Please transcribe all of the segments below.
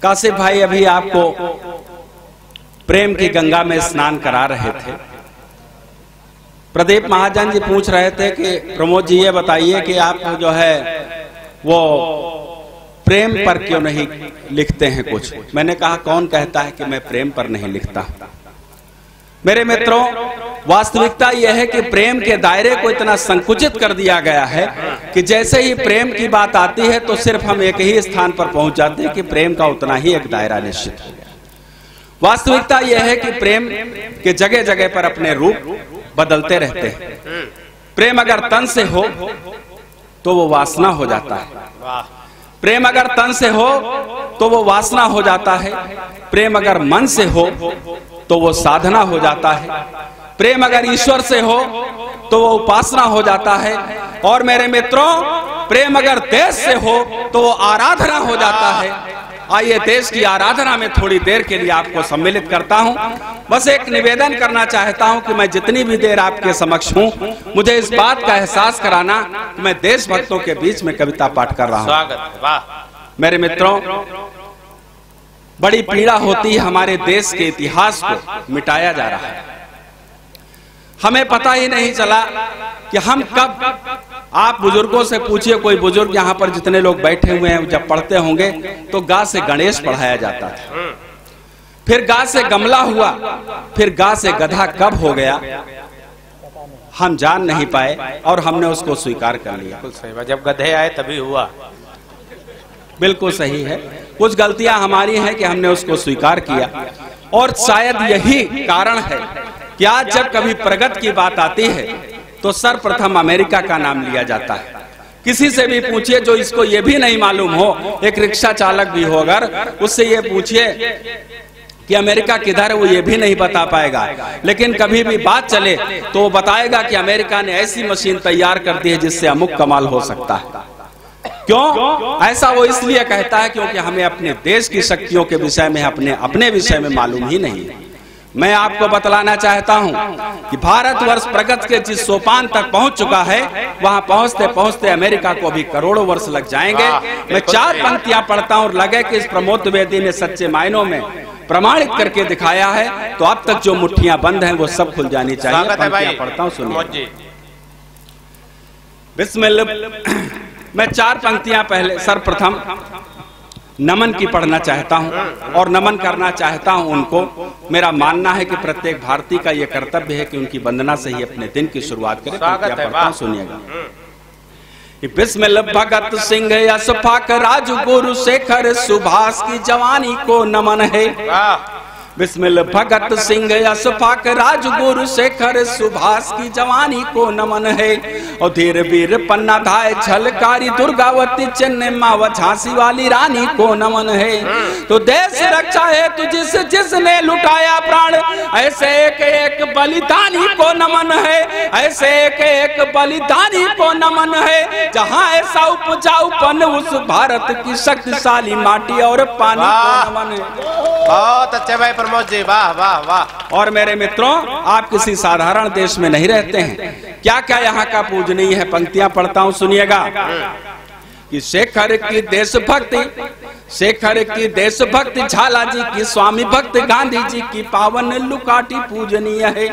काशिफ भाई अभी आपको प्रेम की गंगा में स्नान करा रहे थे। प्रदीप महाजन जी पूछ रहे थे कि प्रमोद जी ये बताइए कि आप जो है वो प्रेम पर क्यों नहीं लिखते हैं कुछ। मैंने कहा कौन कहता है कि मैं प्रेम पर नहीं लिखता। मेरे मित्रों, वास्तविकता यह है कि प्रेम के दायरे को इतना संकुचित कर दिया गया है कि जैसे ही प्रेम की बात आती है तो सिर्फ हम एक ही स्थान पर पहुंच जाते हैं कि प्रेम का उतना ही एक दायरा निश्चित हो गया। वास्तविकता यह है कि प्रेम के जगह जगह पर अपने रूप बदलते रहते हैं। प्रेम अगर तन से हो तो वो वासना हो जाता है। प्रेम अगर तन से हो तो वो वासना हो जाता है। प्रेम अगर मन से हो तो वो साधना हो जाता है। प्रेम अगर ईश्वर से हो तो वो उपासना हो जाता है। और मेरे मित्रों, प्रेम अगर देश से हो तो वो आराधना हो जाता है। आइए देश की आराधना में थोड़ी देर के लिए आपको सम्मिलित करता हूं। बस एक निवेदन करना चाहता हूं कि मैं जितनी भी देर आपके समक्ष हूं, मुझे इस बात का एहसास कराना कि मैं देशभक्तों के बीच में कविता पाठ कर रहा हूं। स्वागत। वाह। मेरे मित्रों, बड़ी पीड़ा होती है हमारे देश के इतिहास को मिटाया जा रहा है। हमें पता ही नहीं चला कि हम कब, आप बुजुर्गों से पूछिए, कोई बुजुर्ग यहाँ पर जितने लोग बैठे हुए हैं जब पढ़ते होंगे तो गा से गणेश पढ़ाया जाता था, फिर गा से गमला हुआ, फिर गा से गधा कब हो गया हम जान नहीं पाए और हमने उसको स्वीकार कर लिया। बिल्कुल सही, जब गधे आए तभी हुआ। बिल्कुल सही है। कुछ गलतियां हमारी हैं कि हमने उसको स्वीकार किया और शायद यही कारण है कि आज जब कभी प्रगति की बात आती है तो सर्वप्रथम अमेरिका का नाम लिया जाता है। किसी से भी पूछिए जो इसको ये भी नहीं मालूम हो, एक रिक्शा चालक भी हो, अगर उससे ये पूछिए कि अमेरिका किधर है, वो ये भी नहीं बता पाएगा। लेकिन कभी भी बात चले तो वो बताएगा कि अमेरिका ने ऐसी मशीन तैयार कर दी है जिससे अमुक कमाल हो सकता है। क्यों ऐसा वो इसलिए कहता है क्योंकि हमें अपने देश की शक्तियों के विषय में, अपने विषय में मालूम ही नहीं है। मैं आपको बतलाना चाहता हूं कि भारतवर्ष प्रगति के जिस सोपान तक पहुंच चुका है, वहां पहुंचते पहुंचते अमेरिका को भी करोड़ों वर्ष लग जाएंगे। मैं 4 पंक्तियां पढ़ता हूं और लगे कि इस प्रमोद द्विवेदी ने सच्चे मायनों में प्रमाणित करके दिखाया है, तो अब तक जो मुट्ठियां बंद हैं वो सब खुल जानी चाहिए। पंक्तियां पढ़ता हूं, सुनिए। बिस्मिल्लाह। मैं 4 पंक्तियां पहले सर्वप्रथम नमन की पढ़ना चाहता हूं और नमन करना चाहता हूं उनको। मेरा मानना है कि प्रत्येक भारतीय का यह कर्तव्य है कि उनकी वंदना से ही अपने दिन की शुरुआत करे। पढ़ता हूं, सुनिएगा। बिस्मिल्लाह। भगत सिंह अशफाक राजगुरु शेखर सुभाष की जवानी को नमन है। बिस्मिल्लाह। भगत सिंह अशफाक राजगुरु शेखर सुभाष की जवानी को नमन है। और धीर वीर पन्ना धाय झलकारी दुर्गावती चेन्नई मावा झांसी वाली रानी को नमन है। तो देश रक्षा है तु जिसने लुटाया प्राण, ऐसे एक एक बलिदानी को नमन है। ऐसे एक एक बलिदानी को नमन है। जहाँ ऐसा उपजाऊपन उस भारत की शक्तिशाली माटी और पानी को नमन है। बहुत अच्छे भाई प्रमोद जी, वाह वाह वाह। और मेरे मित्रों, आप किसी साधारण देश में नहीं रहते हैं। क्या क्या यहाँ का पूजनीय है, पंक्तियां पढ़ता हूं, सुनिएगा। कि शेखर की देशभक्ति, शेखर की देशभक्ति, झाला जी की स्वामी भक्त, गांधी जी की पावन लुकाटी पूजनीय है।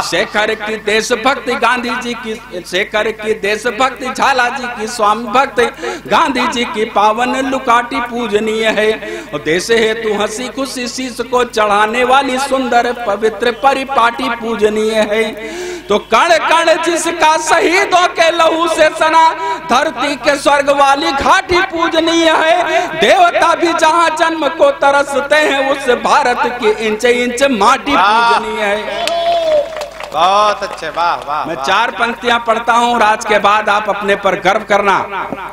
शेखर की देशभक्ति, गांधी जी की, शेखर की देशभक्ति, झाला जी की स्वामी भक्त, गांधी जी की पावन लुकाटी पूजनीय है। और देश हेतु हंसी खुशी शीश को चढ़ाने वाली सुंदर पवित्र परिपाटी पूजनीय है। तो कण कण जिसका शहीदों के लहू से सना, धरती के स्वर्ग वाली घाटी पूजनीय है। देवता भी जहाँ जन्म को तरसते हैं, उस भारत की इंच इंच माटी पूजनीय है। बहुत अच्छे, वाह वाह। मैं 4 पंक्तियां पढ़ता हूं और आज के बाद आप अपने पर गर्व करना।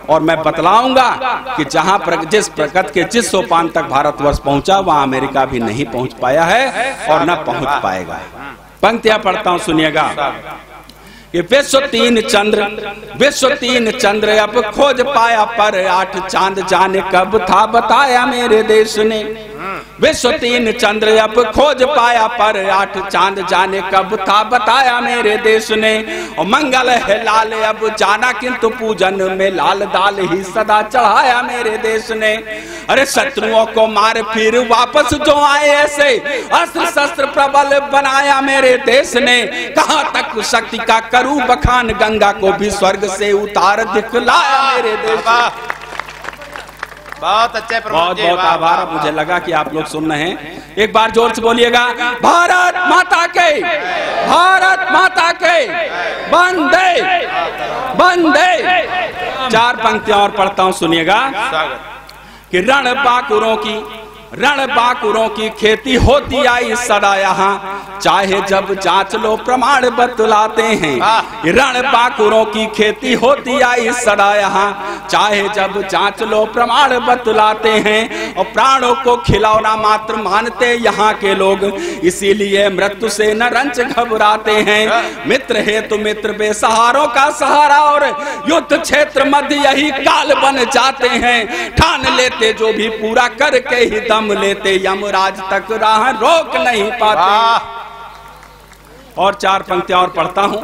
और मैं बतलाऊंगा कि जहां जिस प्रगति के जिस सोपान तक भारतवर्ष पहुंचा, वहां अमेरिका भी नहीं पहुंच पाया है और न पहुंच पाएगा। पंक्तियां पढ़ता हूं, सुनिएगा। कि विश्व 3 चंद्र, विश्व 3 चंद्र अब खोज पाया, पर 8 चांद जाने कब था बताया मेरे देश ने। विश्व 3 चंद्र अब खोज पाया, पर 8 चांद जाने कब था बताया मेरे देश ने। और मंगल है लाल अब जाना, किंतु पूजन में लाल दाल ही सदा चढ़ाया मेरे देश ने। अरे शत्रुओं को मार फिर वापस जो आए, ऐसे अस्त्र शस्त्र प्रबल बनाया मेरे देश ने। कहां तक शक्ति का करूं बखान, गंगा को भी स्वर्ग से उतार दिखलाया मेरे देश ने। बहुत अच्छे प्रमोद जी, बहुत बहुत आभार। मुझे लगा कि आप लोग सुन रहे हैं, एक बार जोर से बोलिएगा, भारत माता के, भारत माता के, वंदे वंदे। 4 पंक्तियां और पढ़ता हूं, सुनिएगा। कि रण बाकुरों की खेती होती आई सदा यहाँ, चाहे जब जांच लो प्रमाण बतलाते हैं। रण बाकुरों की खेती होती आई सदा यहाँ, चाहे जब जांच लो प्रमाण बतलाते हैं। और प्राणों को खिलौना मात्र मानते यहाँ के लोग, इसीलिए मृत्यु से न रंच घबराते हैं। मित्र है तो मित्र बेसहारों का सहारा, और युद्ध क्षेत्र मध्य यही काल बन जाते हैं। ठान लेते जो भी पूरा करके ही दम लेते, यमराज तक राह रोक नहीं पाते। और 4 पंक्तियां और पढ़ता हूं,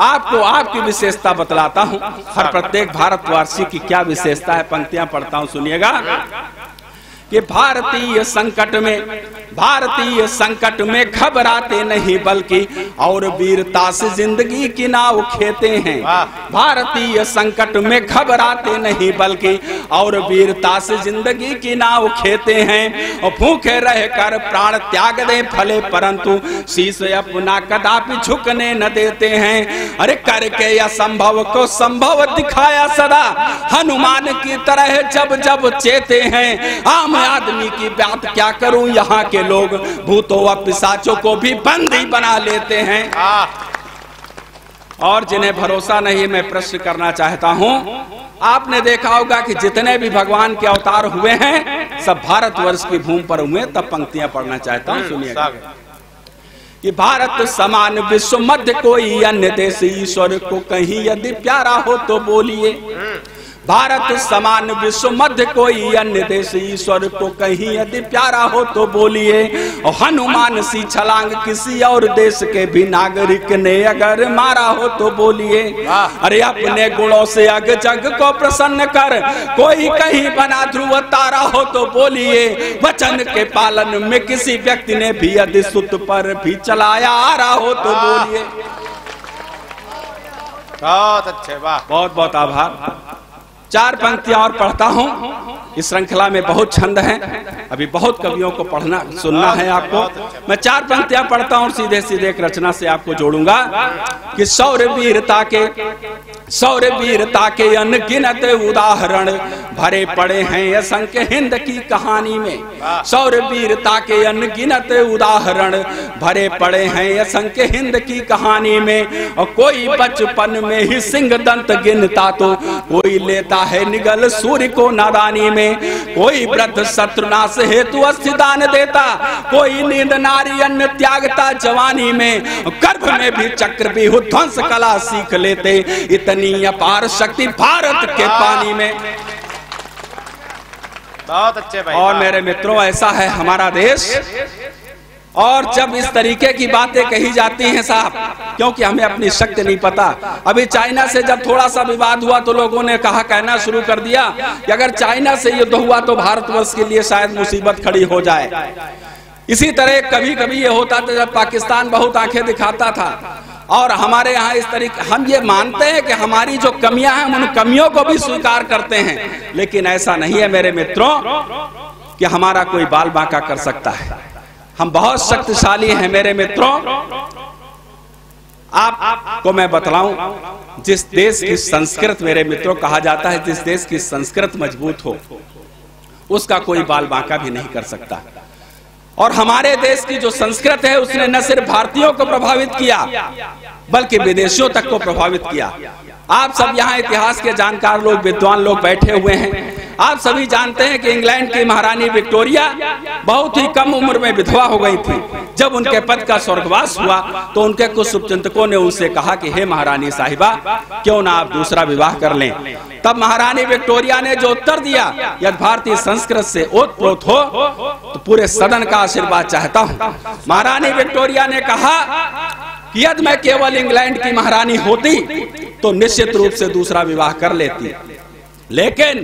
आपको आपकी विशेषता बतलाता हूं। हर प्रत्येक भारतवासी की क्या विशेषता है, पंक्तियां पढ़ता हूं, सुनिएगा। कि भारतीय संकट में घबराते नहीं, बल्कि और वीरता से जिंदगी की नाव खेते हैं। भारतीय संकट में घबराते नहीं, बल्कि और वीरता से जिंदगी की नाव खेते हैं। और भूखे रहकर प्राण त्याग दे भले, परंतु शीश अपना कदापि झुकने न देते हैं। अरे करके असंभव को संभव दिखाया सदा, हनुमान की तरह जब जब चेते हैं। आम आदमी की बात क्या करूं, यहाँ के लोग भूतों व पिशाचों को भी बंदी बना लेते हैं। और जिन्हें भरोसा नहीं, मैं प्रश्न करना चाहता हूं। आपने देखा होगा कि जितने भी भगवान के अवतार हुए हैं, सब भारतवर्ष की भूमि पर हुए। तब पंक्तियां पढ़ना चाहता हूं, सुनिएगा। कि भारत समान विश्व मध्य कोई अन्य देश, ईश्वर को कहीं यदि प्यारा हो तो बोलिए। भारत समान विश्व मध्य कोई अन्य देश, ईश्वर को कहीं यदि प्यारा हो तो बोलिए। और हनुमान सी छलांग किसी और देश के भी नागरिक ने अगर मारा हो तो बोलिए। अरे अपने गुणों से अग जग को प्रसन्न कर, कोई कहीं बना ध्रुव तारा हो तो बोलिए। वचन के पालन में किसी व्यक्ति ने भी यदि सुत पर भी चलाया आ रहा हो तो बोलिए। बहुत अच्छे, वाह। बहुत बहुत आभार। 4 पंक्तियां और पढ़ता हूं। इस श्रृंखला में बहुत छंद हैं, अभी बहुत कवियों को पढ़ना सुनना है आपको। मैं 4 पंक्तियां पढ़ता हूं, सीधे सीधे एक रचना से आपको जोड़ूंगा। कि शौर्य वीरता के अनगिनत उदाहरण भरे पड़े हैं असंख्य हिंद की कहानी में। शौर्य वीरता के अनगिनत उदाहरण भरे पड़े हैं असंख्य हिंद की कहानी में। और कोई बचपन में ही सिंह दंत गिनता, तो कोई लेता है निगल सूर्य को नादानी में। कोई वृद्ध शत्रुनाश हेतु अस्थिदान देता, कोई नींद नारी अन्न त्यागता जवानी में। गर्भ में भी चक्र भी ध्वंस कला सीख लेते, इतनी अपार शक्ति भारत के पानी में। बहुत अच्छे भाई। और मेरे मित्रों, ऐसा है हमारा देश। और जब इस तरीके की बातें कही जाती हैं साहब, क्योंकि हमें अपनी शक्ति नहीं पता। अभी चाइना से जब थोड़ा सा विवाद हुआ तो लोगों ने कहना शुरू कर दिया कि अगर चाइना से युद्ध हुआ तो भारतवर्ष के लिए शायद मुसीबत खड़ी हो जाए। इसी तरह कभी कभी ये होता था जब पाकिस्तान बहुत आंखें दिखाता था। और हमारे यहाँ इस तरीके, हम ये मानते हैं कि हमारी जो कमियां हैं, उन कमियों को भी स्वीकार करते हैं। लेकिन ऐसा नहीं है मेरे मित्रों कि हमारा कोई बाल बांका कर सकता है। हम बहुत शक्तिशाली हैं मेरे मित्रों। आपको मैं बतलाऊं, जिस देश की संस्कृत, मेरे मित्रों, कहा जाता है जिस देश की संस्कृत मजबूत हो उसका कोई बाल बांका भी नहीं कर सकता। और हमारे देश की जो संस्कृत है उसने न सिर्फ भारतीयों को प्रभावित किया बल्कि विदेशियों तक को प्रभावित किया। आप सब यहाँ इतिहास के जानकार लोग, विद्वान लोग बैठे हुए हैं। आप सभी जानते हैं कि इंग्लैंड की महारानी विक्टोरिया बहुत ही कम उम्र में विधवा हो गई थी। जब उनके पति का स्वर्गवास हुआ तो उनके कुछ शुभचिंतकों ने उनसे कहा कि हे महारानी साहिबा, क्यों ना आप दूसरा विवाह कर लें। तब महारानी विक्टोरिया ने जो उत्तर दिया, यदि भारतीय संस्कृत से ओतप्रोत हो तो पूरे सदन का आशीर्वाद चाहता हूँ। महारानी विक्टोरिया ने कहा कि यदि मैं केवल इंग्लैंड की महारानी होती तो निश्चित रूप से दूसरा विवाह कर लेती, लेकिन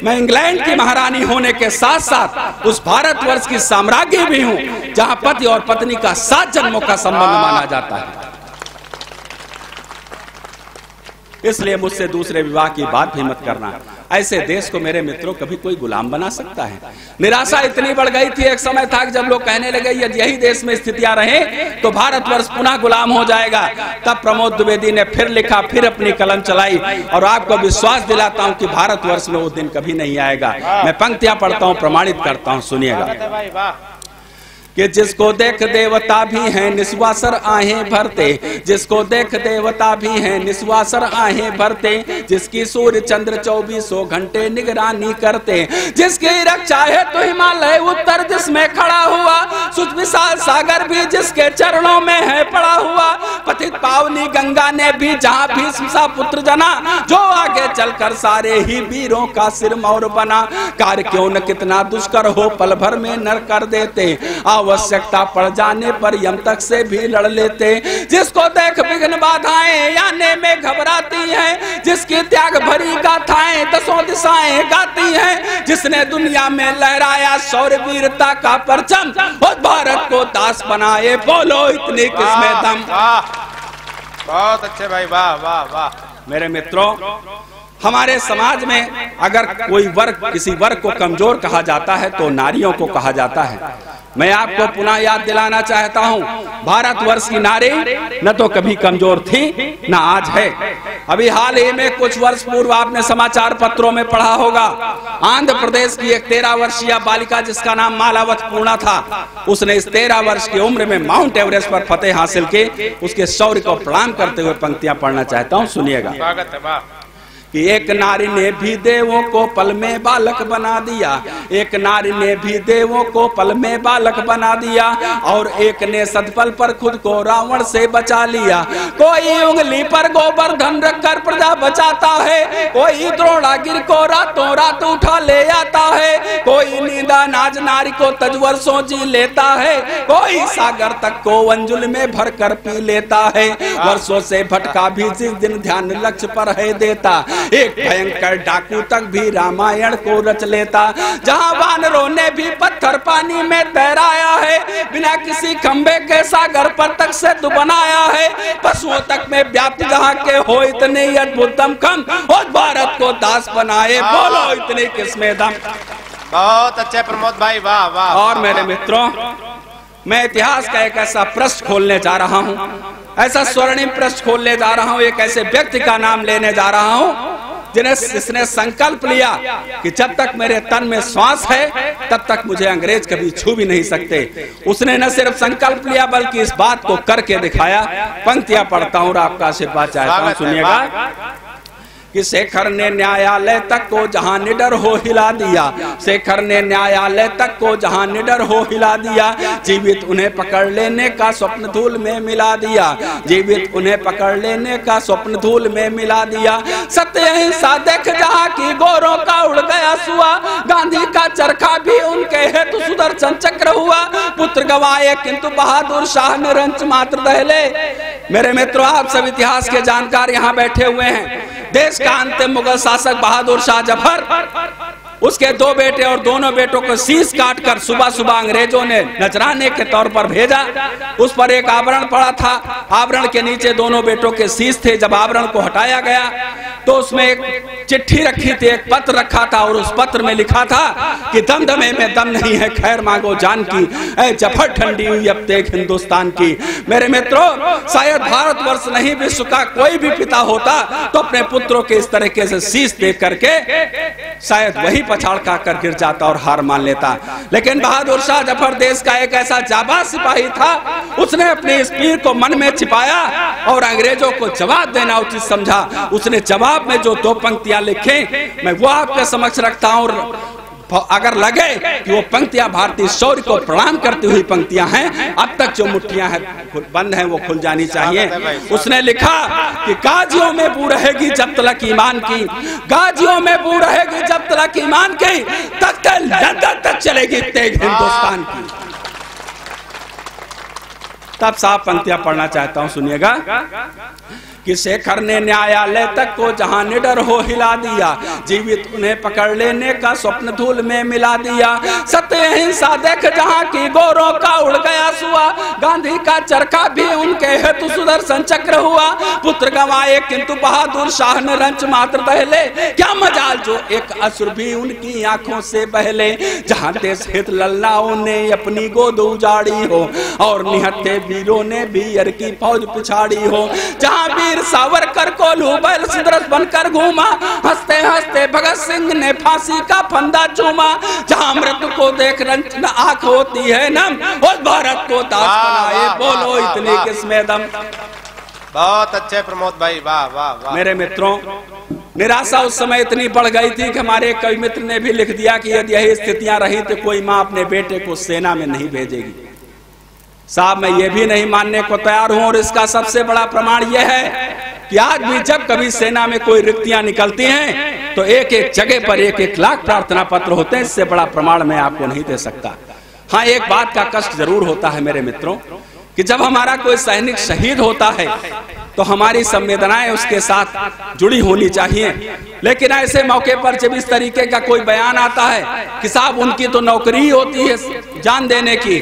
मैं इंग्लैंड की महारानी होने के साथ साथ उस भारतवर्ष की साम्राज्ञी भी हूं जहां पति और पत्नी का 7 जन्मों का संबंध माना जाता है। इसलिए मुझसे दूसरे विवाह की बात भी मत करना। ऐसे देश को मेरे मित्रों कभी कोई गुलाम बना सकता है? निराशा इतनी बढ़ गई थी, एक समय था जब लोग कहने लगे यदि यही देश में स्थितियां रहे तो भारतवर्ष पुनः गुलाम हो जाएगा। तब प्रमोद द्विवेदी ने फिर लिखा, फिर अपनी कलम चलाई और आपको विश्वास दिलाता हूं कि भारतवर्ष में वो दिन कभी नहीं आएगा। मैं पंक्तियां पढ़ता हूं, प्रमाणित करता हूं, सुनिएगा कि जिसको देख देवता भी हैं निस्वासर आहें भरते, जिसको देख देवता भी हैं निस्वासर आहें भरते, जिसकी सूर्य चंद्र 24 घंटे निगरानी करते, जिसकी रक्षा है तो हिमालय उत्तर दिश में खड़ा हुआ, सुच विशाल सागर भी जिसके चरणों में है पड़ा हुआ, पतित पावनी गंगा ने भी जहाँ भीष्म सा पुत्र जना, जो आगे चलकर सारे ही वीरों का सिर मौर बना, कार्य क्यों न कितना दुष्कर हो पल भर में नर कर देते, आवश्यकता पड़ जाने पर यम तक से भी लड़ लेते, जिसको देख विघ्न बाधाएं आने में घबराती हैं, जिसकी त्याग भरी गाथाएं 10 दिशाएं गाती हैं, जिसने दुनिया में लहराया शौर्य वीरता का परचम, उस भारत को दास बनाए, बोलो इतनी किस्में दम। बहुत अच्छे भाई, वाह वाह वाह। मेरे मित्रों, हमारे समाज में अगर कोई वर्ग किसी वर्ग को कमजोर कहा जाता है तो नारियों को कहा जाता है। मैं आपको पुनः याद दिलाना चाहता हूं, भारतवर्ष की नारी न तो कभी कमजोर थी न आज है। अभी हाल ही में कुछ वर्ष पूर्व आपने समाचार पत्रों में पढ़ा होगा, आंध्र प्रदेश की एक 13 वर्षीय बालिका जिसका नाम मालावत पूर्णा था, उसने इस 13 वर्ष की उम्र में माउंट एवरेस्ट पर फतेह हासिल की। उसके शौर्य को प्रणाम करते हुए पंक्तियां पढ़ना चाहता हूं, सुनिएगा। कि एक नारी ने भी देवों को पल में बालक बना दिया, एक नारी ने भी देवों को पल में बालक बना दिया, और एक ने सतपल पर खुद को रावण से बचा लिया। कोई उंगली पर गोवर्धन रखकर प्रजा बचाता है, कोई द्रोणागिरि को रातों रात उठा ले आता है, कोई नींदा नाज नारी को तज वर्षों जी लेता है, कोई सागर तक को अंजुल में भर कर पी लेता है, वर्षों से भटका भी जिस दिन ध्यान लक्ष्य पर है देता, एक भयंकर डाकू तक भी रामायण को रच लेता, जहां वानरों ने भी पत्थर पानी में तैराया है, बिना किसी खंबे के सागर पर तक सेतु बनाया है, पशुओं तक में व्याप्त जहां के हो इतने अद्भुत दमखम, और भारत को दास बनाए, बोलो इतनी किस्में दम। बहुत अच्छे प्रमोद भाई, वाह वाह। और मेरे मित्रों, मैं इतिहास का एक ऐसा पृष्ठ खोलने जा रहा हूं, ऐसा स्वर्णिम पृष्ठ खोलने जा रहा हूं, एक ऐसे व्यक्ति का नाम लेने जा रहा हूं जिसने संकल्प लिया कि जब तक मेरे तन में श्वास है तब तक मुझे अंग्रेज कभी छू भी नहीं सकते। उसने न सिर्फ संकल्प लिया बल्कि इस बात को करके दिखाया। पंक्तियां पढ़ता हूं और आपका आशीर्वाद चाहता हूं, सुनिएगा। कि शेखर ने न्यायालय तक को जहां निडर हो हिला दिया, शेखर ने न्यायालय तक को जहां निडर हो हिला दिया, जीवित उन्हें पकड़ लेने का स्वप्न धूल में मिला दिया, जीवित उन्हें पकड़ लेने का स्वप्न धूल में मिला दिया, सत्य अहिंसा देख जहां की गोरों का उड़ गया सुआ, गांधी का चरखा भी उनके हेतु सुदर्शन चक्र हुआ, पुत्र गवाए किंतु बहादुर शाह ने रंच मात्र दहले। मेरे मित्रों, आप सब इतिहास के जानकार यहाँ बैठे हुए हैं। देश का अंतिम मुगल शासक बहादुर शाह जफर, उसके 2 बेटे और दोनों बेटों को शीश काटकर सुबह सुबह अंग्रेजों ने नजराने के तौर पर भेजा। उस पर एक आवरण पड़ा था, आवरण के नीचे दोनों बेटों के शीश थे। जब आवरण को हटाया गया तो उसमें एक चिट्ठी रखी थी, एक पत्र रखा था, और उस पत्र में लिखा था कि दमदमे में दम नहीं है, खैर मांगो जान की, ऐ जफर ठंडी हुई अब तक हिंदुस्तान की। मेरे मित्रों, शायद भारतवर्ष नहीं विश्व का कोई भी पिता होता तो अपने पुत्रों के इस तरीके से शीश देख करके शायद वही पछाड़ कर गिर जाता और हार मान लेता। लेकिन बहादुर शाह जफर देश का एक ऐसा जाबाज सिपाही था, उसने अपनी इस पीर को मन में छिपाया और अंग्रेजों को जवाब देना उचित समझा। उसने जवाब में जो 2 पंक्तियां लिखे, मैं वो आपके समक्ष रखता हूं। अगर लगे कि वो पंक्तियां भारतीय शौर्य को प्रणाम करती हुई पंक्तियां हैं, अब तक जो मुट्ठियां हैं बंद हैं वो खुल जानी चाहिए। उसने लिखा कि गाजियों में बू रहेगी जब तलक ईमान की, गाजियों में बू रहेगी जब तलक ईमान की, तक लंदन तक चलेगी तेग हिंदुस्तान की। तब साफ पंक्तियां पढ़ना चाहता हूं, सुनिएगा कि शेखर ने न्यायालय तक को जहां निडर हो हिला दिया, जीवित उन्हें पकड़ लेने का स्वप्न धूल में मिला दिया। सत्य अहिंसा देख जहां की गोरों का उड़ गया सुआ, गांधी का चरखा भी उनके हेतु सुदर्शन चक्र हुआ। पुत्र गंवाए किंतु बहादुर शाह ने रंच मात्र दहले, क्या मजाल जो एक असुर भी उनकी आंखों से बहले। जहां देश हित लल्लाओं ने अपनी गोद उजाड़ी हो, और निहत्थे वीरों ने बीयर की फौज पिछाड़ी हो। जहां सावरकर को लूबल सिदरस बनकर घूमा, हंसते हंसते भगत सिंह ने फांसी का फंदा चूमा। जहां मृत्यु को देख रंजन आंख होती है नम, उस भारत को दास बनाए बोलो इतनी किस्में दम। बहुत अच्छे प्रमोद भाई, वाह वाह वाह। मेरे मित्रों, निराशा उस समय इतनी बढ़ गई थी कि हमारे कवि मित्र ने भी लिख दिया कि यदि यही स्थितियां रही तो कोई मां अपने बेटे को सेना में नहीं भेजेगी। साहब, मैं ये भी नहीं मानने को तैयार हूं, और इसका सबसे बड़ा प्रमाण यह है कि आज भी जब कभी सेना में कोई रिक्तियां निकलती हैं तो एक एक जगह पर एक एक लाख प्रार्थना पत्र होते हैं। इससे बड़ा प्रमाण मैं आपको नहीं दे सकता। हाँ, एक बात का कष्ट जरूर होता है मेरे मित्रों कि जब हमारा कोई सैनिक शहीद होता है तो हमारी संवेदनाएं उसके साथ जुड़ी होनी चाहिए। लेकिन ऐसे मौके पर जब इस तरीके का कोई बयान आता है कि साहब उनकी तो नौकरी ही होती है जान देने की,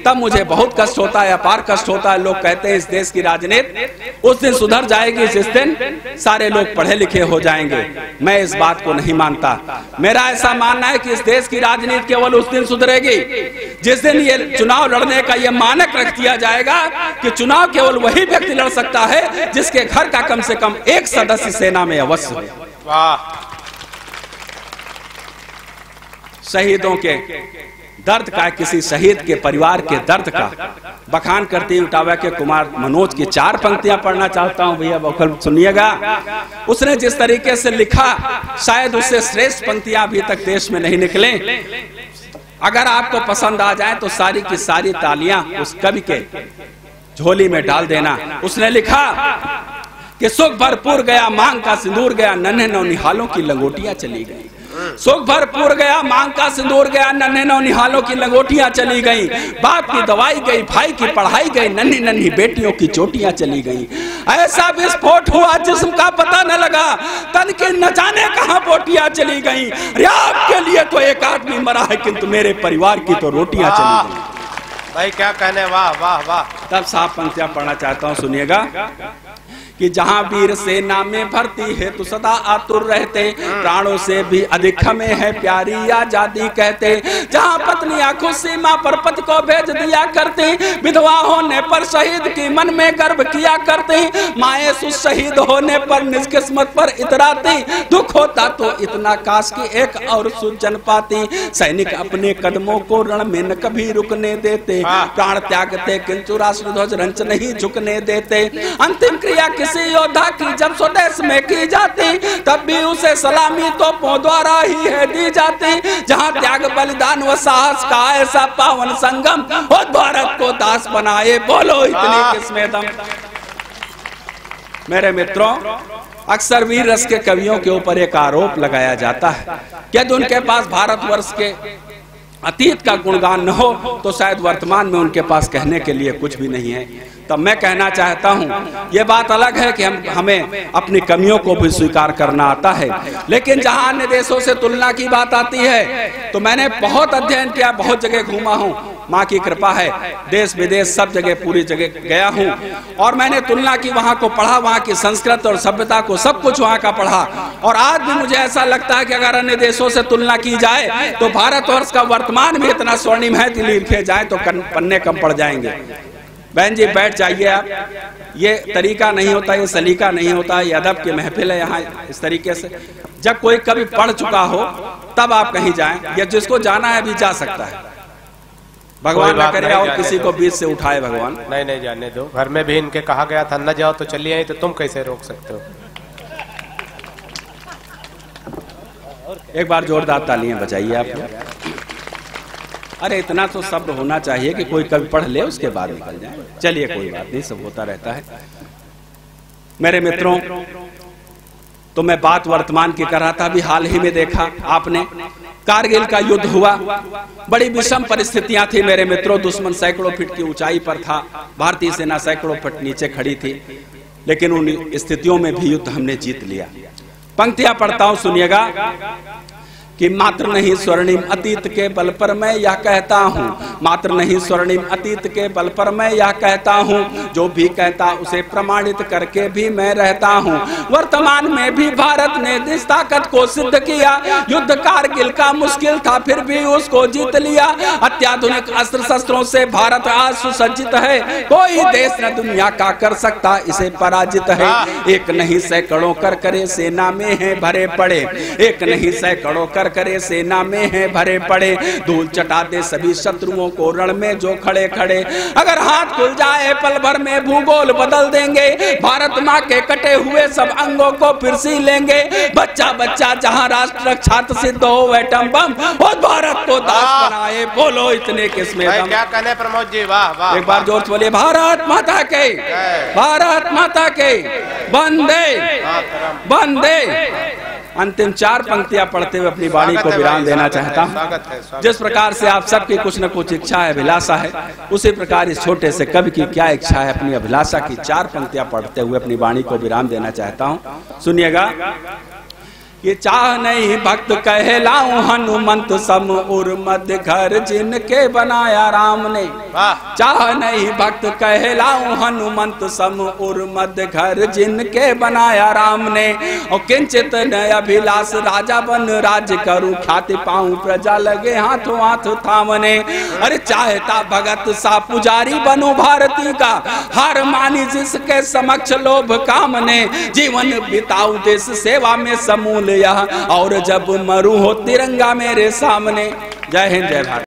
तब मुझे बहुत कष्ट होता है, अपार कष्ट होता है। लोग कहते हैं इस देश की राजनीति उस दिन सुधर जाएगी जिस दिन सारे लोग पढ़े लिखे हो जाएंगे। मैं इस बात को नहीं मानता। मेरा ऐसा मानना है कि इस देश की राजनीति केवल उस दिन सुधरेगी जिस दिन ये चुनाव लड़ने का ये मानक रख दिया जाएगा कि चुनाव केवल वही व्यक्ति लड़ सकता है जिसके घर का कम से कम एक सदस्य सेना में अवश्य हो। वाह। शहीदों के दर्द का, किसी शहीद के परिवार के दर्द का बखान करते हुए उटावा के कुमार मनोज की 4 पंक्तियां पढ़ना चाहता हूं भैया, बखल सुनिएगा। उसने जिस तरीके से लिखा, शायद उससे श्रेष्ठ पंक्तियां अभी तक देश में नहीं निकले। अगर आपको पसंद आ जाए तो सारी की सारी तालियां उस कवि के झोली में डाल देना। उसने लिखा कि सुख भरपूर गया मांग का सिंदूर गया, नन्हे नौनिहालों की लंगोटियां चली गई। सुख भरपूर गया मांग का सिंदूर गया, नन्हे नौनिहालों की लंगोटियां चली गई। बाप की दवाई गई, भाई की पढ़ाई गई, नन्ही नन्ही बेटियों की चोटियां चली गई। ऐसा विस्फोट हुआ जिस्म का पता न लगा, तन के न जाने कहां बोटियां चली गई। आपके लिए तो एक आदमी मरा है किंतु मेरे परिवार की तो रोटियां चली गई। भाई क्या कहने, वाह वाह वाह। तब साफ पंक्तियां पढ़ना चाहता हूं, सुनिएगा कि जहां वीर सेना में भर्ती है तो सदा आतुर रहते, प्राणों से भी अधिक हमें है प्यारी आजादी कहते। जहां पत्नियां खुद सीमा पर पति को भेज दिया करती, विधवा होने पर शहीद की मन में गर्व किया करती। माए सुस शहीद होने पर निज किस्मत पर इतराती, दुख होता तो इतना काश की एक और सुजन पाती। सैनिक अपने कदमों को रण में न कभी रुकने देते, प्राण त्यागते किंतु राष्ट्र ध्वज रंच नहीं झुकने देते। अंतिम क्रिया किसी योद्धा की जब स्वदेश में की जाती, तब भी उसे सलामी तोपों द्वारा ही है दी जाती। जहां त्याग बलिदान व साहस का ऐसा पावन संगम, उस भारत को दास बनाए बोलो इतनी किस्में दम। मेरे मित्रों, अक्सर वीर रस के कवियों के ऊपर एक आरोप लगाया जाता है कि यदि उनके पास भारतवर्ष के अतीत का गुणगान न हो तो शायद वर्तमान में उनके पास कहने के लिए कुछ भी नहीं है। तब मैं कहना चाहता हूं, ये बात अलग है कि हमें अपनी कमियों को भी स्वीकार करना आता है, लेकिन जहां अन्य देशों से तुलना की बात आती है तो मैंने बहुत अध्ययन किया, बहुत जगह घूमा हूं, माँ की कृपा है, देश विदेश सब जगह पूरी जगह गया हूं और मैंने तुलना की, वहां को पढ़ा, वहां की संस्कृत और सभ्यता को सब कुछ वहां का पढ़ा। और आज भी मुझे ऐसा लगता है कि अगर अन्य देशों से तुलना की जाए तो भारतवर्ष का वर्तमान भी इतना स्वर्णिम है कि लिखे जाए तो पन्ने कम पड़ जाएंगे। बहन जी बैठ जाइए आप, ये तरीका नहीं होता, ये सलीका नहीं होता, ये अदब की महफिल है यहाँ। इस तरीके से जब कोई कभी पढ़ चुका हो तब आप कहीं जाएं, या जिसको जाना है भी जा सकता है। भगवान ना करे और किसी को बीच से उठाए भगवान। नहीं नहीं जाने दो, घर में भी इनके कहा गया था न जाओ तो चलिए आई, तो तुम कैसे रोक सकते हो। एक बार जोरदार तालियां बजाइए आप लोग। अरे इतना तो सब्र होना चाहिए कि कोई कभी पढ़ ले उसके बाद निकल जाए। चलिए कोई बात नहीं, सब होता रहता है। मेरे मित्रों, तो मैं बात वर्तमान की कर रहा था। अभी हाल ही में देखा आपने, कारगिल का युद्ध हुआ, बड़ी विषम परिस्थितियां थी मेरे मित्रों। दुश्मन सैकड़ों फीट की ऊंचाई पर था, भारतीय सेना सैकड़ों फीट नीचे खड़ी थी, लेकिन उन स्थितियों में भी युद्ध हमने जीत लिया। पंक्तियां पढ़ता हूं, सुनिएगा कि मात्र नहीं स्वर्णिम अतीत के बल पर मैं यह कहता हूँ, मात्र नहीं स्वर्णिम अतीत के बल पर मैं यह कहता हूँ, जो भी कहता उसे प्रमाणित करके भी मैं रहता हूँ। वर्तमान में भी भारत ने इस ताकत को सिद्ध किया। युद्ध कारगिल का मुश्किल था, फिर भी उसको जीत लिया। अत्याधुनिक अस्त्र शस्त्रों से भारत आज सुसज्जित है, कोई देश न दुनिया का कर सकता इसे पराजित है। एक नहीं सैकड़ों कर करे सेना में है भरे पड़े, एक नहीं सैकड़ों कर करे सेना में है भरे पड़े, धूल चटा दे सभी शत्रुओं को रण में जो खड़े खड़े। अगर हाथ खुल जाए पल भर में भूगोल बदल देंगे, भारत माँ के कटे हुए सब अंगों को फिर सी लेंगे। बच्चा बच्चा जहाँ राष्ट्र रक्षा सिद्ध हो एटम बम, और भारत को दास बनाए, बोलो इतने किस्में दम। क्या कहने प्रमोद जी, वाह वाह। एक बार जोर से बोलिए, भारत माता के, भारत माता के, वंदे वंदे। अंतिम चार पंक्तियां पढ़ते हुए अपनी वाणी को विराम देना चाहता हूं। जिस प्रकार से आप सबकी कुछ न कुछ इच्छा है, अभिलाषा है, उसी प्रकार इस छोटे से कवि की क्या इच्छा है, अपनी अभिलाषा की चार पंक्तियां पढ़ते हुए अपनी वाणी को विराम देना चाहता हूं। सुनिएगा, ये चाह नहीं भक्त कहलाऊं हनुमंत सम उर मध्य घर जिनके बनाया राम ने। चाह नहीं भक्त कहलाऊं हनुमंत सम उर मध्य घर जिनके बनाया राम ने। और किंचित न अभिलाष राजा बन राज्य करूं, ख्याति पाऊं प्रजा लगे हाथों हाथ थामने। अरे चाहता भगत सा पुजारी बनूं भारती का, हार मानी जिसके समक्ष लोभ काम ने। जीवन बिताऊं देश सेवा में समूल, और जब मरूं हो तिरंगा मेरे सामने। जय हिंद, जय भारत।